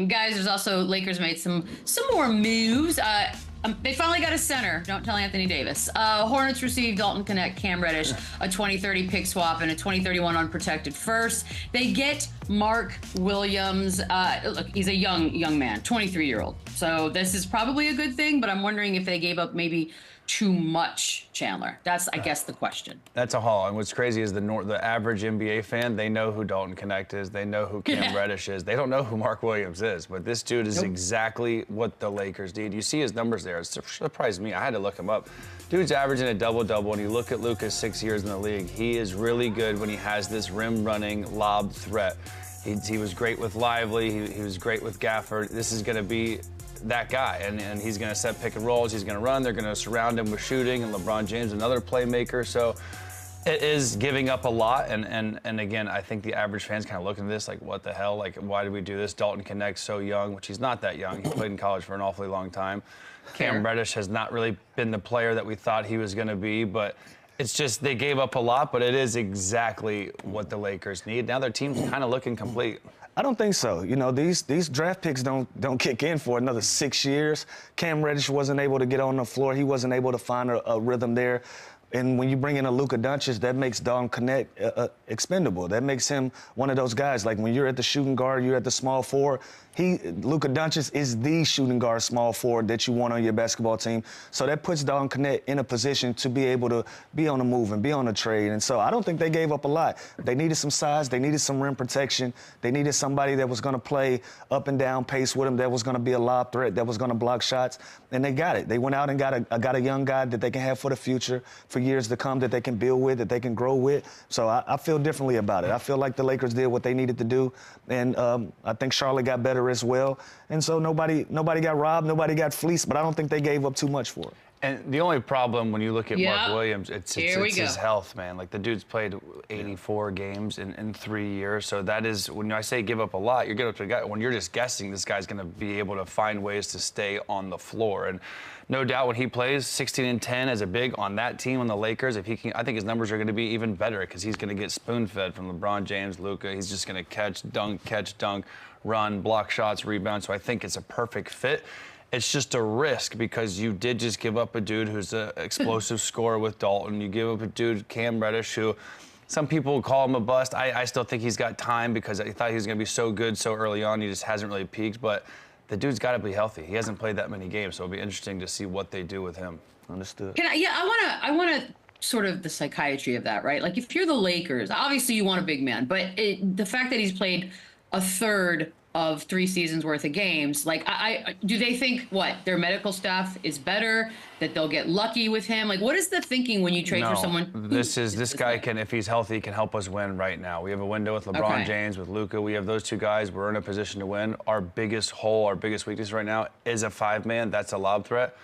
Guys, there's also Lakers made some more moves. They finally got a center. Don't tell Anthony Davis. Hornets received Dalton Connect, Cam Reddish, a 2030 pick swap, and a 2031 unprotected first. They get Mark Williams. Look, he's a young man, 23-year-old. So this is probably a good thing, but I'm wondering if they gave up maybe too much, Chandler. That's, I guess, the question. That's a haul. And what's crazy is the average NBA fan, they know who Dalton Connect is. They know who Cam Reddish is. They don't know who Mark Williams is. But this dude is exactly what the Lakers need. You see his numbers there. It surprised me. I had to look him up. Dude's averaging a double-double. When you look at Luka's 6 years in the league, he is really good when he has this rim-running lob threat. He was great with Lively. He was great with Gafford. This is going to be that guy, and he's going to set pick and rolls. He's going to run. They're going to surround him with shooting, and LeBron James, another playmaker. So it is giving up a lot, and again, I think the average fan's kind of looking at this like, what the hell? Like, why did we do this? Dalton Connect's so young, which he's not that young. He played in college for an awfully long time. Cam Reddish has not really been the player that we thought he was going to be, but it's just they gave up a lot, but it is exactly what the Lakers need. Now their team's kind of looking complete. I don't think so. You know, these draft picks don't kick in for another 6 years. Cam Reddish wasn't able to get on the floor. He wasn't able to find a rhythm there. And when you bring in a Luka Doncic, that makes Dalton Connect expendable. That makes him one of those guys. Like when you're at the shooting guard, you're at the small forward. Luka Doncic is the shooting guard small forward that you want on your basketball team. So that puts Dalton Connect in a position to be able to be on the move and be on the trade. And so I don't think they gave up a lot. They needed some size. They needed some rim protection. They needed somebody that was going to play up and down pace with him, that was going to be a lob threat, that was going to block shots. And they got it. They went out and got a young guy that they can have for the future, for years to come, that they can build with, that they can grow with. So I feel differently about it. I feel like the Lakers did what they needed to do. And I think Charlotte got better as well. And so nobody got robbed, nobody got fleeced, but I don't think they gave up too much for it. And the only problem when you look at Mark Williams, it's his health, man. Like, the dude's played 84 games in 3 years. So that is, when I say give up a lot, you're giving up to a guy. When you're just guessing, this guy's going to be able to find ways to stay on the floor. And no doubt when he plays 16 and 10 as a big on that team, on the Lakers, if he can, I think his numbers are going to be even better because he's going to get spoon-fed from LeBron James, Luka. He's just going to catch, dunk, run, block shots, rebound. So I think it's a perfect fit. It's just a risk because you did just give up a dude who's an explosive scorer with Dalton. You give up a dude, Cam Reddish, who some people call him a bust. I still think he's got time because I thought he was going to be so good so early on. He just hasn't really peaked. But the dude's got to be healthy. He hasn't played that many games, so it'll be interesting to see what they do with him. Understood. I want to sort of the psychiatry of that, right? Like, if you're the Lakers, obviously you want a big man, but the fact that he's played a third of 3 seasons worth of games, like, do they think what their medical staff is better, that they'll get lucky with him? Like, what is the thinking when you trade for someone? This guy can, if he's healthy, can help us win right now. We have a window with LeBron James, with Luka. We have those two guys. We're in a position to win. Our biggest hole, our biggest weakness right now is a 5-man. That's a lob threat.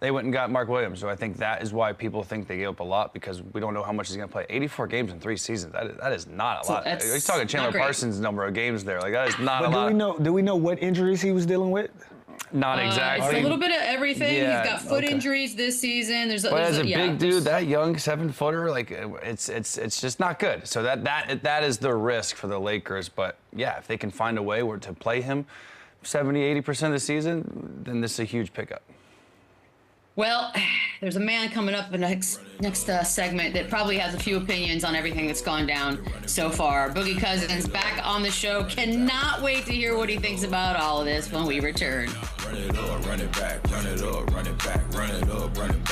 They went and got Mark Williams. So I think that is why people think they gave up a lot, because we don't know how much he's going to play. 84 games in 3 seasons. That is not a lot. He's talking Chandler Parsons' number of games there. Like, that is not a lot. Do we know what injuries he was dealing with? Not exactly. It's a little bit of everything. Yeah. He's got foot injuries this season. But as a big dude, that young 7-footer, like, it's just not good. So that is the risk for the Lakers. But yeah, if they can find a way to play him 70-80% of the season, then this is a huge pickup. Well, there's a man coming up in the next segment that probably has a few opinions on everything that's gone down so far. Boogie Cousins back on the show. Cannot wait to hear what he thinks about all of this when we return. Run it up, run it back, run it up, run it back, run it up, run it back.